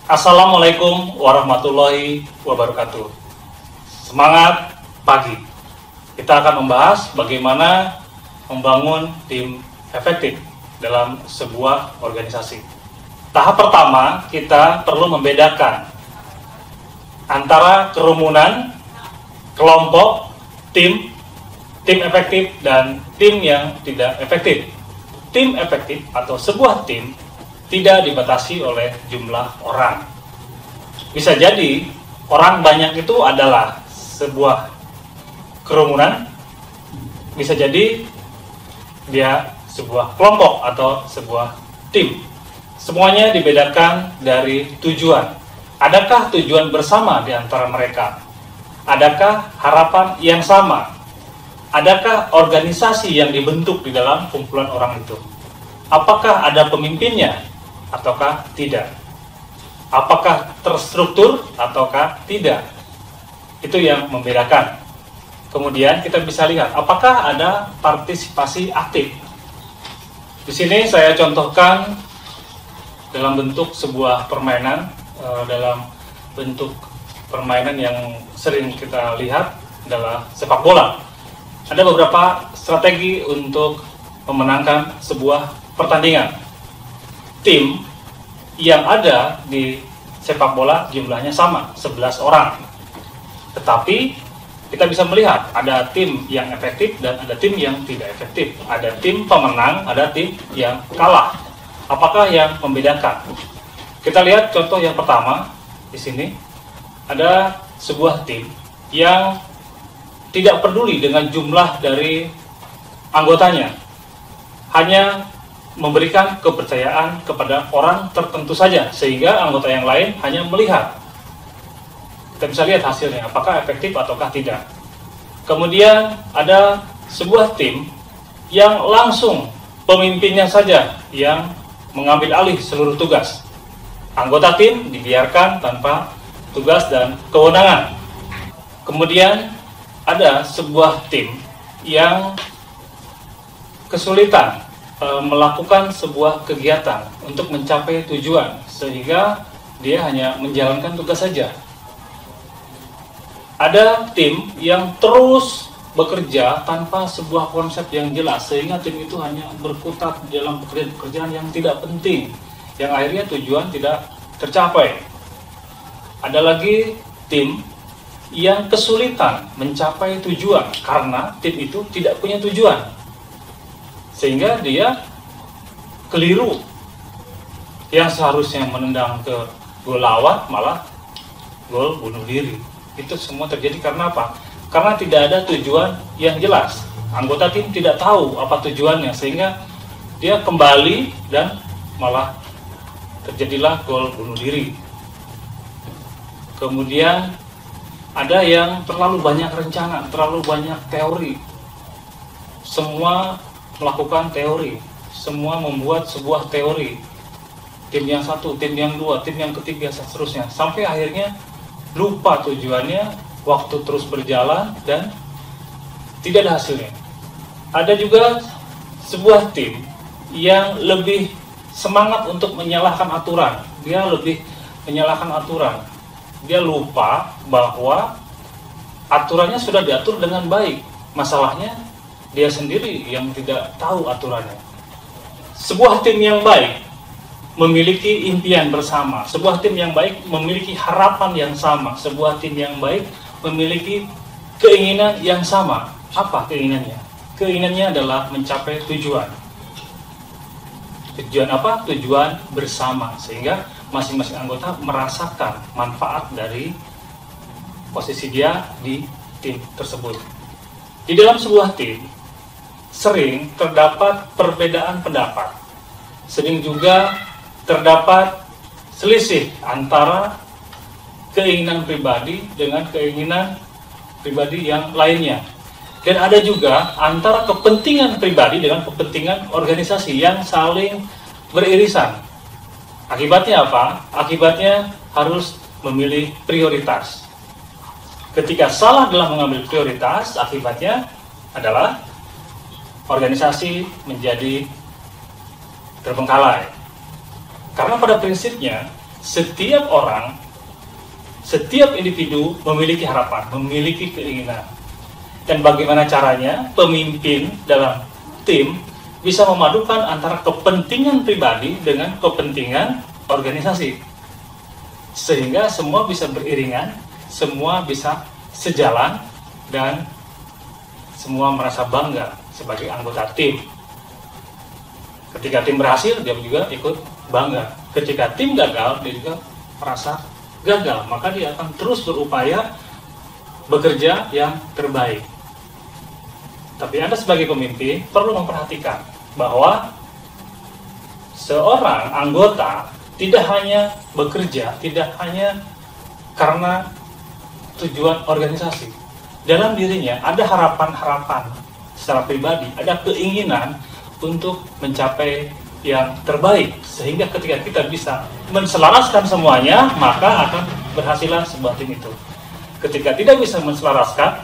Assalamualaikum warahmatullahi wabarakatuh. Semangat pagi. Kita akan membahas bagaimana membangun tim efektif dalam sebuah organisasi. Tahap pertama, kita perlu membedakan antara kerumunan, kelompok, tim efektif dan tim yang tidak efektif. Tim efektif atau sebuah tim tidak dibatasi oleh jumlah orang. Bisa jadi orang banyak itu adalah sebuah kerumunan, bisa jadi dia sebuah kelompok atau sebuah tim. Semuanya dibedakan dari tujuan. Adakah tujuan bersama di antara mereka? Adakah harapan yang sama? Adakah organisasi yang dibentuk di dalam kumpulan orang itu? Apakah ada pemimpinnya ataukah tidak? Apakah terstruktur ataukah tidak? Itu yang membedakan. Kemudian kita bisa lihat apakah ada partisipasi aktif. Di sini saya contohkan dalam bentuk sebuah permainan, dalam bentuk permainan yang sering kita lihat adalah sepak bola. Ada beberapa strategi untuk memenangkan sebuah pertandingan. Tim yang ada di sepak bola jumlahnya sama, 11 orang. Tetapi kita bisa melihat ada tim yang efektif dan ada tim yang tidak efektif. Ada tim pemenang, ada tim yang kalah. Apakah yang membedakan? Kita lihat contoh yang pertama di sini. Ada sebuah tim yang tidak peduli dengan jumlah dari anggotanya. Hanya memberikan kepercayaan kepada orang tertentu saja, sehingga anggota yang lain hanya melihat. Kita bisa lihat hasilnya, apakah efektif ataukah tidak. Kemudian ada sebuah tim yang langsung pemimpinnya saja yang mengambil alih seluruh tugas. Anggota tim dibiarkan tanpa tugas dan kewenangan. Kemudian ada sebuah tim yang kesulitan melakukan sebuah kegiatan untuk mencapai tujuan, sehingga dia hanya menjalankan tugas saja. Ada tim yang terus bekerja tanpa sebuah konsep yang jelas, sehingga tim itu hanya berkutat dalam pekerjaan-pekerjaan yang tidak penting, yang akhirnya tujuan tidak tercapai. Ada lagi tim yang kesulitan mencapai tujuan karena tim itu tidak punya tujuan, sehingga dia keliru. Yang seharusnya menendang ke gol lawan malah gol bunuh diri. Itu semua terjadi karena apa? Karena tidak ada tujuan yang jelas. Anggota tim tidak tahu apa tujuannya, sehingga dia kembali dan malah terjadilah gol bunuh diri. Kemudian ada yang terlalu banyak rencana, terlalu banyak teori. Semua melakukan teori, semua membuat sebuah teori. Tim yang satu, tim yang dua, tim yang ketiga, seterusnya. Sampai akhirnya lupa tujuannya, waktu terus berjalan dan tidak ada hasilnya. Ada juga sebuah tim yang lebih semangat untuk menyalahkan aturan. Dia lebih menyalahkan aturan. Dia lupa bahwa aturannya sudah diatur dengan baik. Masalahnya dia sendiri yang tidak tahu aturannya. Sebuah tim yang baik memiliki impian bersama. Sebuah tim yang baik memiliki harapan yang sama. Sebuah tim yang baik memiliki keinginan yang sama. Apa keinginannya? Keinginannya adalah mencapai tujuan. Tujuan apa? Tujuan bersama. Sehingga masing-masing anggota merasakan manfaat dari posisi dia di tim tersebut. Di dalam sebuah tim sering terdapat perbedaan pendapat, sering juga terdapat selisih antara keinginan pribadi dengan keinginan pribadi yang lainnya, dan ada juga antara kepentingan pribadi dengan kepentingan organisasi yang saling beririsan. Akibatnya apa? Akibatnya harus memilih prioritas. Ketika salah dalam mengambil prioritas, akibatnya adalah organisasi menjadi terbengkalai. Karena pada prinsipnya setiap orang, setiap individu memiliki harapan, memiliki keinginan. Dan bagaimana caranya pemimpin dalam tim bisa memadukan antara kepentingan pribadi dengan kepentingan organisasi. Sehingga semua bisa beriringan, semua bisa sejalan, dan semua merasa bangga sebagai anggota tim. Ketika tim berhasil, dia juga ikut bangga. Ketika tim gagal, dia juga merasa gagal. Maka dia akan terus berupaya bekerja yang terbaik. Tapi Anda sebagai pemimpin perlu memperhatikan bahwa seorang anggota tidak hanya bekerja, tidak hanya karena tujuan organisasi. Dalam dirinya ada harapan-harapan secara pribadi, ada keinginan untuk mencapai yang terbaik. Sehingga ketika kita bisa menselaraskan semuanya, maka akan berhasilan sebuah tim itu. Ketika tidak bisa menselaraskan,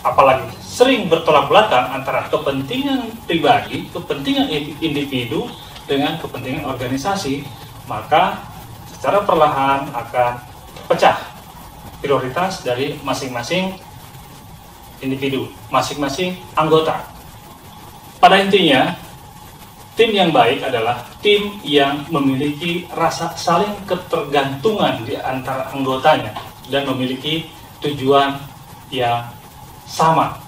apalagi sering bertolak belakang antara kepentingan pribadi, kepentingan individu dengan kepentingan organisasi, maka secara perlahan akan pecah prioritas dari masing-masing individu, masing-masing anggota. Pada intinya, tim yang baik adalah tim yang memiliki rasa saling ketergantungan di antara anggotanya dan memiliki tujuan yang sama.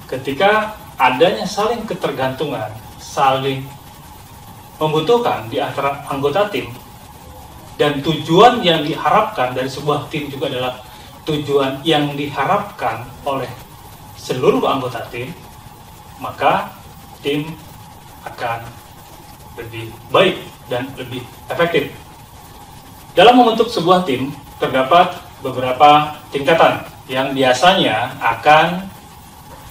Ketika adanya saling ketergantungan, saling membutuhkan di antara anggota tim, dan tujuan yang diharapkan dari sebuah tim juga adalah tujuan yang diharapkan oleh seluruh anggota tim, maka tim akan lebih baik dan lebih efektif. Dalam membentuk sebuah tim, terdapat beberapa tingkatan yang biasanya akan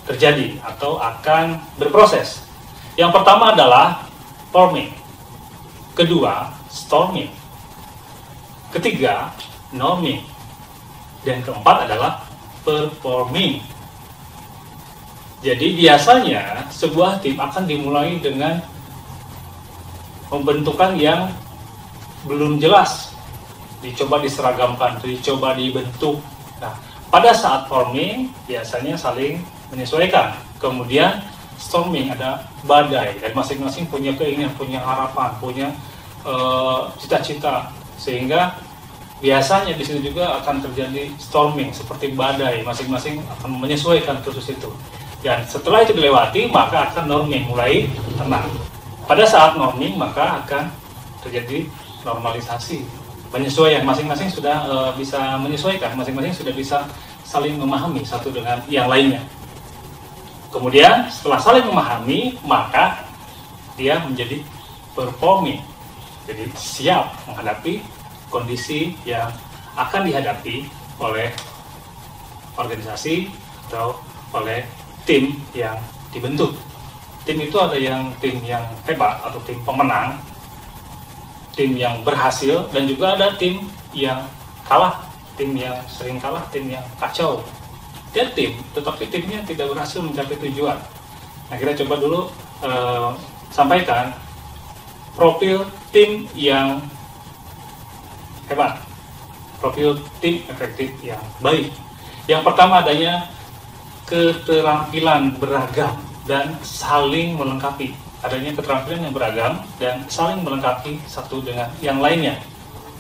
terjadi atau akan berproses. Yang pertama adalah forming, kedua storming, ketiga norming, dan keempat adalah performing. Jadi biasanya sebuah tim akan dimulai dengan pembentukan yang belum jelas, dicoba diseragamkan, dicoba dibentuk. Nah, pada saat forming biasanya saling menyesuaikan. Kemudian storming, ada badai, dan masing-masing punya keinginan, punya harapan, punya cita-cita, sehingga biasanya di situ juga akan terjadi storming seperti badai, masing-masing akan menyesuaikan khusus itu. Dan setelah itu dilewati, maka akan norming, mulai tenang. Pada saat norming, maka akan terjadi normalisasi, penyesuaian. Masing-masing sudah bisa menyesuaikan, masing-masing sudah bisa saling memahami satu dengan yang lainnya. Kemudian setelah saling memahami, maka dia menjadi performing, jadi siap menghadapi kondisi yang akan dihadapi oleh organisasi atau oleh tim yang dibentuk. Tim itu ada yang tim yang hebat atau tim pemenang, tim yang berhasil, dan juga ada tim yang kalah, tim yang sering kalah, tim yang kacau. Dia tim, tetapi timnya tidak berhasil mencapai tujuan. Nah, kita coba dulu sampaikan profil tim yang hebat, profil tim efektif yang baik. Yang pertama adanya keterampilan beragam dan saling melengkapi. Adanya keterampilan yang beragam dan saling melengkapi satu dengan yang lainnya.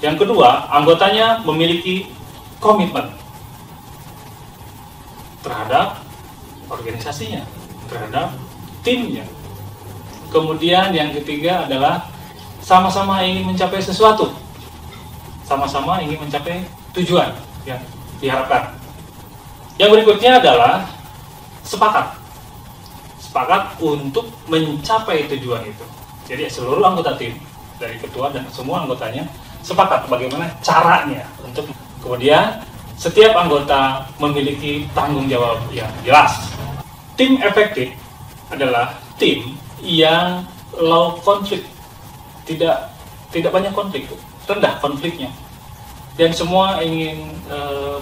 Yang kedua, anggotanya memiliki komitmen terhadap organisasinya, terhadap timnya. Kemudian yang ketiga adalah sama-sama ingin mencapai sesuatu, sama-sama ingin mencapai tujuan yang diharapkan. Yang berikutnya adalah sepakat untuk mencapai tujuan itu. Jadi seluruh anggota tim, dari ketua dan semua anggotanya, sepakat bagaimana caranya untuk. Kemudian setiap anggota memiliki tanggung jawab yang jelas. Tim efektif adalah tim yang low konflik, tidak banyak konflik, rendah konfliknya, dan semua ingin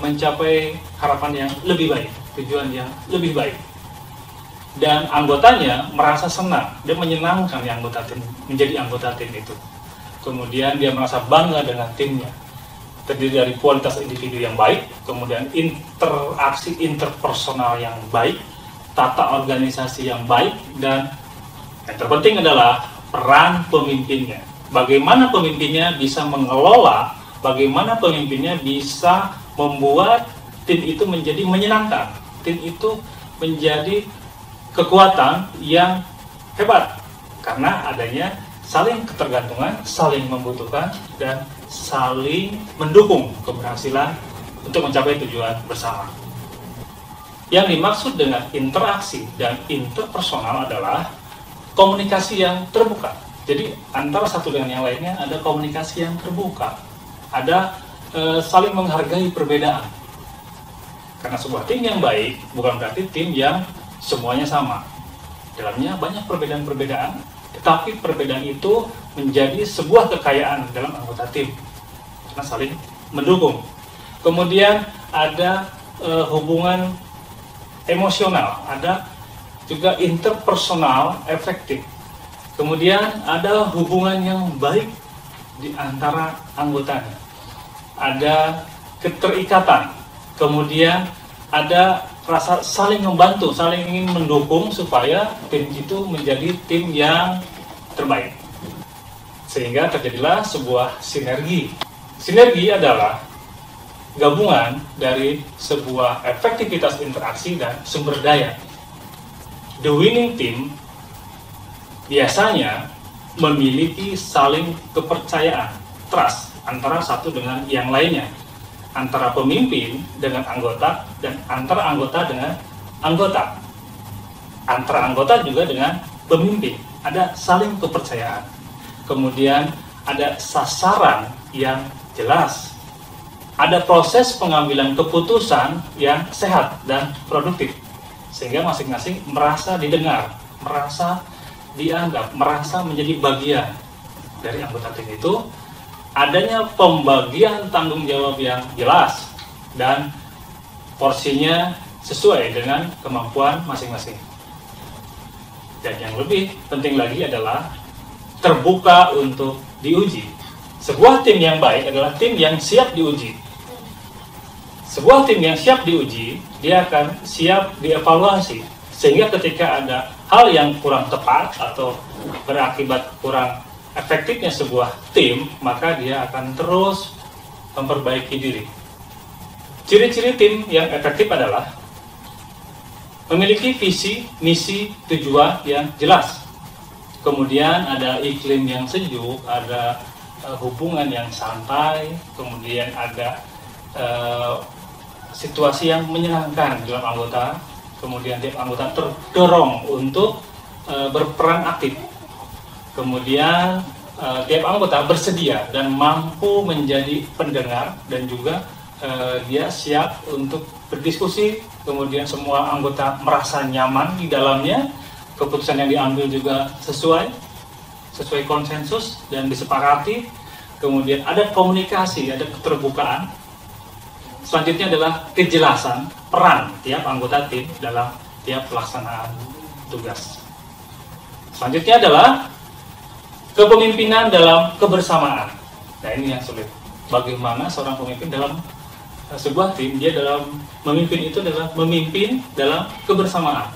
mencapai harapan yang lebih baik, tujuan yang lebih baik, dan anggotanya merasa senang dan menyenangkan yang anggota tim menjadi anggota tim itu. kemudian dia merasa bangga dengan timnya, terdiri dari kualitas individu yang baik, kemudian interaksi interpersonal yang baik, tata organisasi yang baik, dan yang terpenting adalah peran pemimpinnya. Bagaimana pemimpinnya bisa mengelola, bagaimana pemimpinnya bisa membuat tim itu menjadi menyenangkan, tim itu menjadi kekuatan yang hebat, karena adanya saling ketergantungan, saling membutuhkan, dan saling mendukung keberhasilan untuk mencapai tujuan bersama. Yang dimaksud dengan interaksi dan interpersonal adalah komunikasi yang terbuka. Jadi antara satu dengan yang lainnya ada komunikasi yang terbuka, ada saling menghargai perbedaan. Karena sebuah tim yang baik bukan berarti tim yang semuanya sama. Dalamnya banyak perbedaan-perbedaan, tetapi perbedaan itu menjadi sebuah kekayaan dalam anggota tim karena saling mendukung. Kemudian ada hubungan emosional, ada juga interpersonal efektif. Kemudian ada hubungan yang baik di antara anggotanya, ada keterikatan, kemudian ada rasa saling membantu, saling ingin mendukung supaya tim itu menjadi tim yang terbaik. Sehingga terjadilah sebuah sinergi. Sinergi adalah gabungan dari sebuah efektivitas interaksi dan sumber daya. The winning team biasanya memiliki saling kepercayaan, trust, antara satu dengan yang lainnya, antara pemimpin dengan anggota, dan antara anggota dengan anggota, antara anggota juga dengan pemimpin. Ada saling kepercayaan, kemudian ada sasaran yang jelas, ada proses pengambilan keputusan yang sehat dan produktif, sehingga masing-masing merasa didengar, merasa dianggap, merasa menjadi bagian dari anggota tim itu. Adanya pembagian tanggung jawab yang jelas dan porsinya sesuai dengan kemampuan masing-masing. Dan yang lebih penting lagi adalah terbuka untuk diuji. Sebuah tim yang baik adalah tim yang siap diuji. Sebuah tim yang siap diuji, dia akan siap dievaluasi. Sehingga ketika ada hal yang kurang tepat atau berakibat kurang efektifnya sebuah tim, maka dia akan terus memperbaiki diri. Ciri-ciri tim yang efektif adalah memiliki visi, misi, tujuan yang jelas. Kemudian ada iklim yang sejuk, ada hubungan yang santai, kemudian ada situasi yang menyenangkan dalam anggota. Kemudian tiap anggota terdorong untuk berperan aktif. Kemudian tiap anggota bersedia dan mampu menjadi pendengar, dan juga dia siap untuk berdiskusi. Kemudian semua anggota merasa nyaman di dalamnya. Keputusan yang diambil juga sesuai konsensus dan disepakati. Kemudian ada komunikasi, ada keterbukaan. Selanjutnya adalah kejelasan peran tiap anggota tim dalam tiap pelaksanaan tugas. Selanjutnya adalah kepemimpinan dalam kebersamaan. Nah, ini yang sulit. Bagaimana seorang pemimpin dalam sebuah tim, dia dalam memimpin itu adalah memimpin dalam kebersamaan.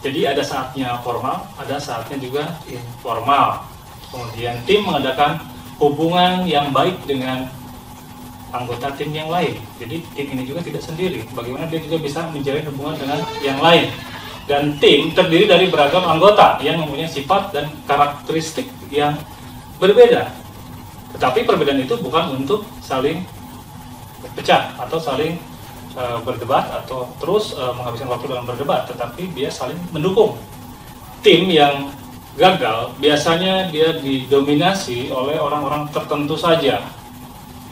Jadi ada saatnya formal, ada saatnya juga informal. Kemudian tim mengadakan hubungan yang baik dengan anggota tim yang lain. Jadi tim ini juga tidak sendiri. Bagaimana dia juga bisa menjalin hubungan dengan yang lain. Dan tim terdiri dari beragam anggota yang mempunyai sifat dan karakteristik yang berbeda. Tetapi perbedaan itu bukan untuk saling berpecah atau saling berdebat atau terus menghabiskan waktu dalam berdebat, tetapi dia saling mendukung. Tim yang gagal biasanya dia didominasi oleh orang-orang tertentu saja,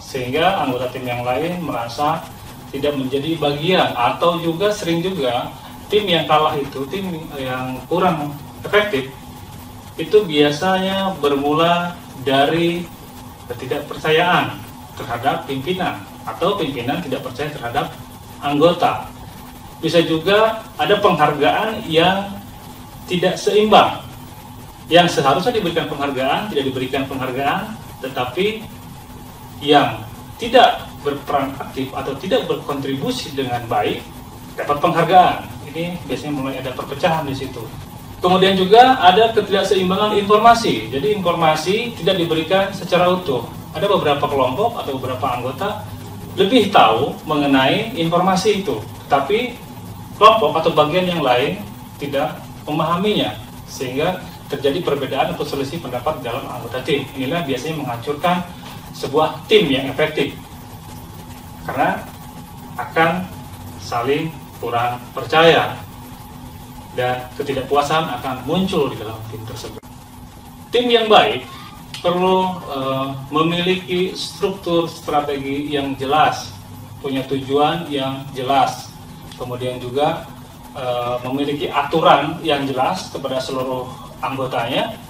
sehingga anggota tim yang lain merasa tidak menjadi bagian, atau juga sering juga tim yang kalah itu, tim yang kurang efektif, itu biasanya bermula dari ketidakpercayaan terhadap pimpinan, atau pimpinan tidak percaya terhadap anggota. Bisa juga ada penghargaan yang tidak seimbang. Yang seharusnya diberikan penghargaan tidak diberikan penghargaan, tetapi yang tidak berperan aktif atau tidak berkontribusi dengan baik dapat penghargaan. Ini biasanya mulai ada perpecahan di situ. Kemudian juga ada ketidakseimbangan informasi. Jadi informasi tidak diberikan secara utuh. Ada beberapa kelompok atau beberapa anggota lebih tahu mengenai informasi itu, tapi kelompok atau bagian yang lain tidak memahaminya, sehingga terjadi perbedaan atau selisih pendapat dalam anggota tim. Inilah biasanya menghancurkan sebuah tim yang efektif, karena akan saling kurang percaya dan ketidakpuasan akan muncul di dalam tim tersebut. Tim yang baik perlu memiliki struktur strategi yang jelas, punya tujuan yang jelas, kemudian juga memiliki aturan yang jelas kepada seluruh anggotanya,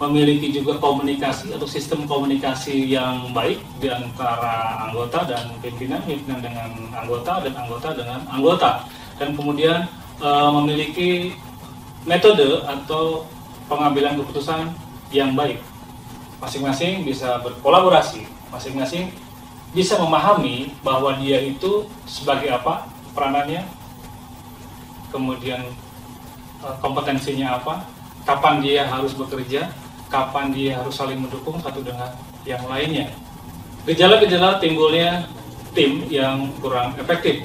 memiliki juga komunikasi atau sistem komunikasi yang baik di antara anggota dan pimpinan, pimpinan dengan anggota, dan anggota dengan anggota, dan kemudian memiliki metode atau pengambilan keputusan yang baik. Masing-masing bisa berkolaborasi, masing-masing bisa memahami bahwa dia itu sebagai apa peranannya, kemudian kompetensinya apa, kapan dia harus bekerja, kapan dia harus saling mendukung satu dengan yang lainnya. Gejala-gejala timbulnya tim yang kurang efektif.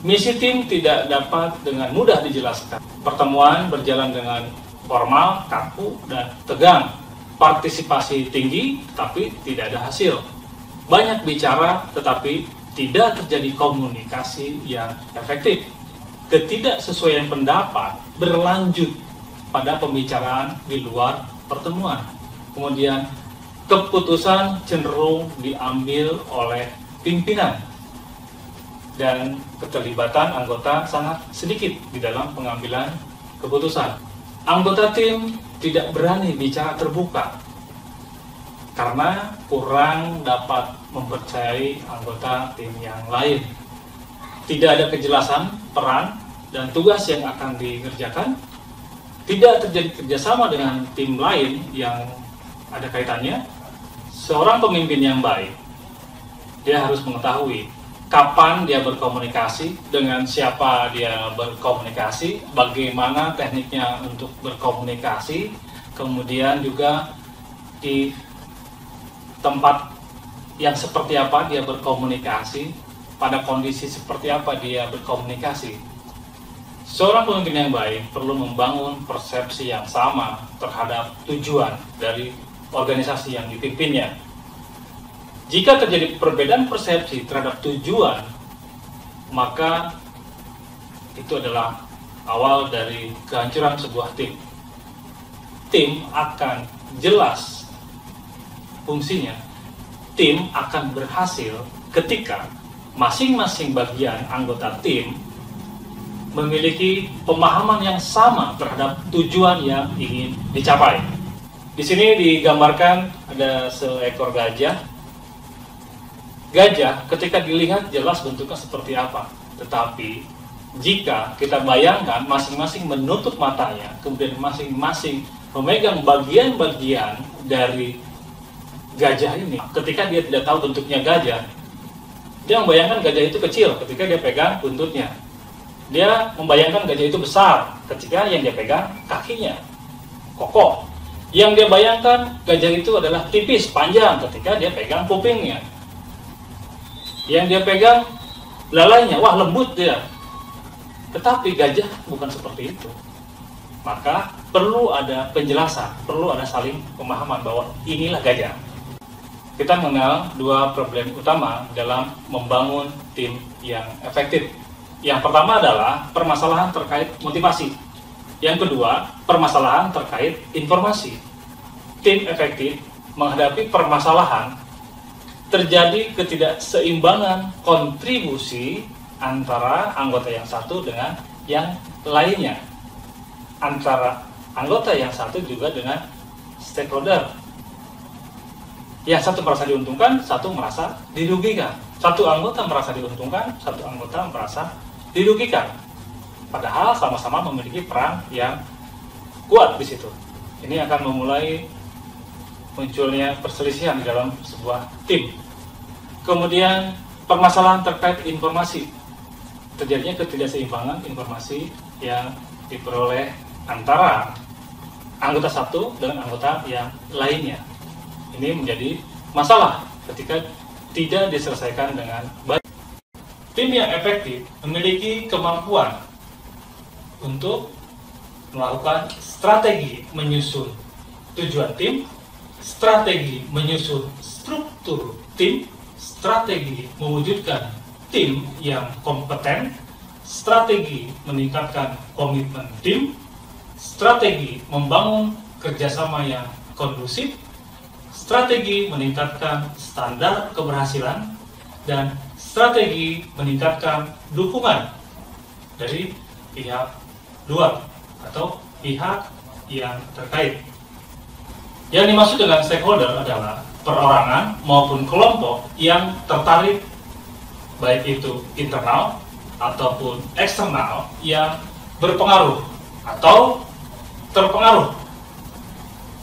Misi tim tidak dapat dengan mudah dijelaskan. Pertemuan berjalan dengan formal, kaku, dan tegang. Partisipasi tinggi, tapi tidak ada hasil. Banyak bicara, tetapi tidak terjadi komunikasi yang efektif. Ketidaksesuaian pendapat berlanjut pada pembicaraan di luar pertemuan. Kemudian keputusan cenderung diambil oleh pimpinan dan keterlibatan anggota sangat sedikit di dalam pengambilan keputusan. Anggota tim tidak berani bicara terbuka karena kurang dapat mempercayai anggota tim yang lain. Tidak ada kejelasan peran dan tugas yang akan dikerjakan. Tidak terjadi kerjasama dengan tim lain yang ada kaitannya. Seorang pemimpin yang baik, dia harus mengetahui kapan dia berkomunikasi, dengan siapa dia berkomunikasi, bagaimana tekniknya untuk berkomunikasi, kemudian juga di tempat yang seperti apa dia berkomunikasi, pada kondisi seperti apa dia berkomunikasi. Seorang pemimpin yang baik perlu membangun persepsi yang sama terhadap tujuan dari organisasi yang dipimpinnya. Jika terjadi perbedaan persepsi terhadap tujuan, maka itu adalah awal dari kehancuran sebuah tim. Tim akan jelas fungsinya. Tim akan berhasil ketika masing-masing bagian anggota tim memiliki pemahaman yang sama terhadap tujuan yang ingin dicapai. Di sini digambarkan ada seekor gajah. Gajah ketika dilihat jelas bentuknya seperti apa, tetapi jika kita bayangkan masing-masing menutup matanya, kemudian masing-masing memegang bagian-bagian dari gajah ini, ketika dia tidak tahu bentuknya gajah, dia membayangkan gajah itu kecil ketika dia pegang buntutnya. Dia membayangkan gajah itu besar ketika yang dia pegang kakinya, kokoh. Yang dia bayangkan gajah itu adalah tipis, panjang ketika dia pegang kupingnya. Yang dia pegang belalainya, wah lembut dia. Tetapi gajah bukan seperti itu. Maka perlu ada penjelasan, perlu ada saling pemahaman bahwa inilah gajah. Kita mengenal dua problem utama dalam membangun tim yang efektif. Yang pertama adalah permasalahan terkait motivasi. Yang kedua, permasalahan terkait informasi. Tim efektif menghadapi permasalahan terjadi ketidakseimbangan kontribusi antara anggota yang satu dengan yang lainnya, antara anggota yang satu juga dengan stakeholder. Yang satu merasa diuntungkan, satu merasa dirugikan. Satu anggota merasa diuntungkan, satu anggota merasa dirugikan. Padahal sama-sama memiliki peran yang kuat di situ. Ini akan memulai munculnya perselisihan di dalam sebuah tim. Kemudian permasalahan terkait informasi. Terjadinya ketidakseimbangan informasi yang diperoleh antara anggota satu dengan anggota yang lainnya. Ini menjadi masalah ketika tidak diselesaikan dengan baik. Tim yang efektif memiliki kemampuan untuk melakukan strategi menyusun tujuan tim, strategi menyusun struktur tim, strategi mewujudkan tim yang kompeten, strategi meningkatkan komitmen tim, strategi membangun kerjasama yang kondusif, strategi meningkatkan standar keberhasilan, dan strategi meningkatkan dukungan dari pihak luar atau pihak yang terkait. Yang dimaksud dengan stakeholder adalah perorangan maupun kelompok yang tertarik, baik itu internal ataupun eksternal, yang berpengaruh atau terpengaruh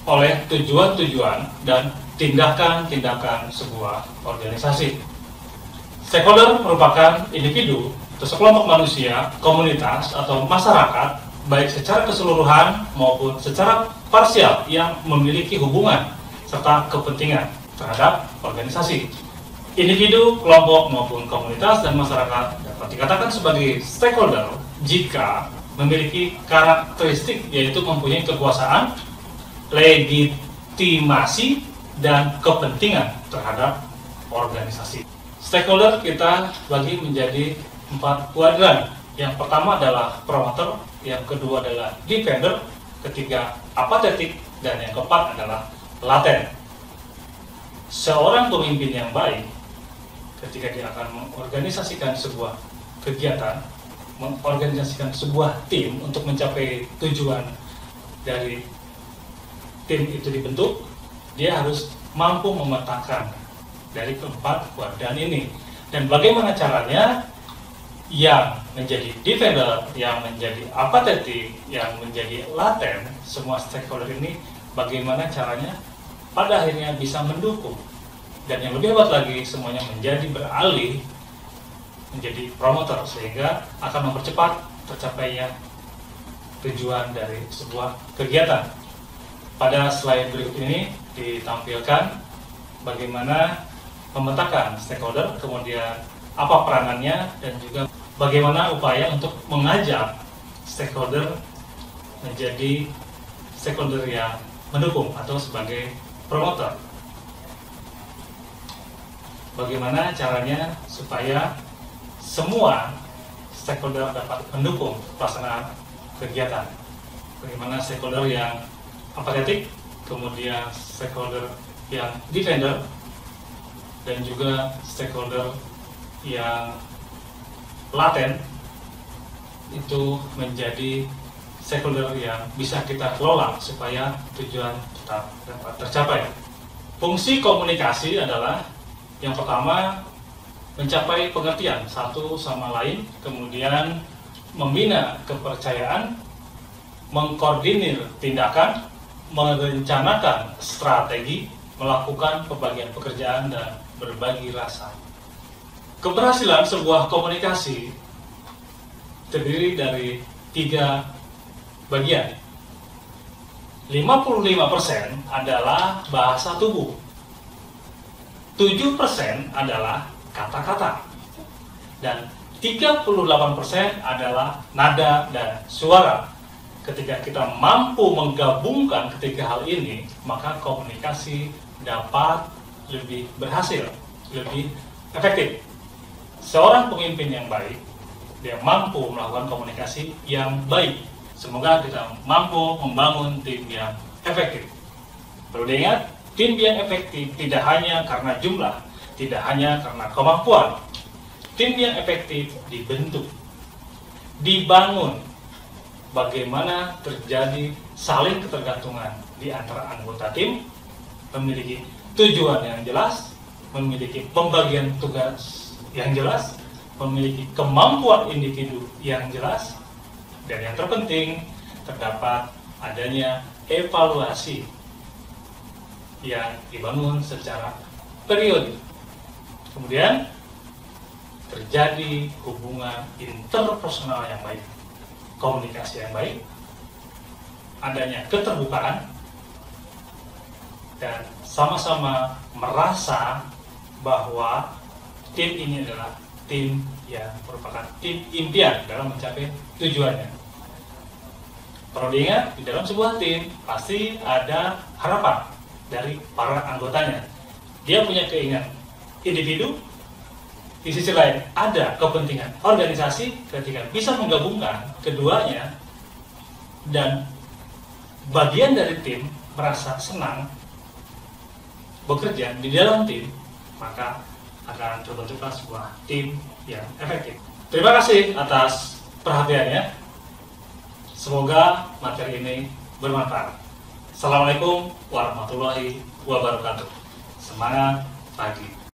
oleh tujuan-tujuan dan tindakan-tindakan sebuah organisasi. Stakeholder merupakan individu atau sekelompok manusia, komunitas, atau masyarakat, baik secara keseluruhan maupun secara parsial, yang memiliki hubungan serta kepentingan terhadap organisasi. Individu, kelompok, maupun komunitas dan masyarakat dapat dikatakan sebagai stakeholder jika memiliki karakteristik, yaitu mempunyai kekuasaan, legitimasi, dan kepentingan terhadap organisasi. Stakeholder kita bagi menjadi 4 kuadran. Yang pertama adalah promoter, yang kedua adalah defender, ketiga apatetik, dan yang keempat adalah laten. Seorang pemimpin yang baik ketika dia akan mengorganisasikan sebuah kegiatan, mengorganisasikan sebuah tim untuk mencapai tujuan dari tim itu dibentuk, dia harus mampu memetakan dari keempat kuadran ini. Dan bagaimana caranya? Yang menjadi defender, yang menjadi apatetik, yang menjadi laten, semua stakeholder ini bagaimana caranya pada akhirnya bisa mendukung. Dan yang lebih hebat lagi, semuanya menjadi beralih menjadi promoter, sehingga akan mempercepat tercapainya tujuan dari sebuah kegiatan. Pada slide berikut ini ditampilkan bagaimana memetakan stakeholder, kemudian apa peranannya, dan juga bagaimana upaya untuk mengajak stakeholder menjadi stakeholder yang mendukung atau sebagai promoter. Bagaimana caranya supaya semua stakeholder dapat mendukung pelaksanaan kegiatan. Bagaimana stakeholder yang apatetik, kemudian stakeholder yang defender, dan juga stakeholder yang laten itu menjadi stakeholder yang bisa kita kelola supaya tujuan tetap dapat tercapai. Fungsi komunikasi adalah yang pertama mencapai pengertian satu sama lain, kemudian membina kepercayaan, mengkoordinir tindakan, merencanakan strategi, melakukan pembagian pekerjaan, dan berbagi rasa. Keberhasilan sebuah komunikasi terdiri dari 3 bagian. 55% adalah bahasa tubuh, 7% adalah kata-kata, dan 38% adalah nada dan suara. Ketika kita mampu menggabungkan ketiga hal ini, maka komunikasi dapat lebih berhasil, lebih efektif. Seorang pemimpin yang baik, dia mampu melakukan komunikasi yang baik. Semoga kita mampu membangun tim yang efektif. Perlu diingat, tim yang efektif tidak hanya karena jumlah, tidak hanya karena kemampuan. Tim yang efektif dibentuk, dibangun, bagaimana terjadi saling ketergantungan di antara anggota tim, memiliki tujuan yang jelas, memiliki pembagian tugas yang jelas, memiliki kemampuan individu yang jelas, dan yang terpenting terdapat adanya evaluasi yang dibangun secara periodik. Kemudian terjadi hubungan interpersonal yang baik, komunikasi yang baik, adanya keterbukaan, dan sama-sama merasa bahwa tim ini adalah tim yang merupakan tim impian dalam mencapai tujuannya. Perlu diingat, di dalam sebuah tim pasti ada harapan dari para anggotanya. Dia punya keinginan individu, di sisi lain ada kepentingan organisasi. Ketika bisa menggabungkan keduanya dan bagian dari tim merasa senang bekerja di dalam tim, maka akan terbentuklah sebuah tim yang efektif. Terima kasih atas perhatiannya. Semoga materi ini bermanfaat. Assalamualaikum warahmatullahi wabarakatuh. Semangat pagi.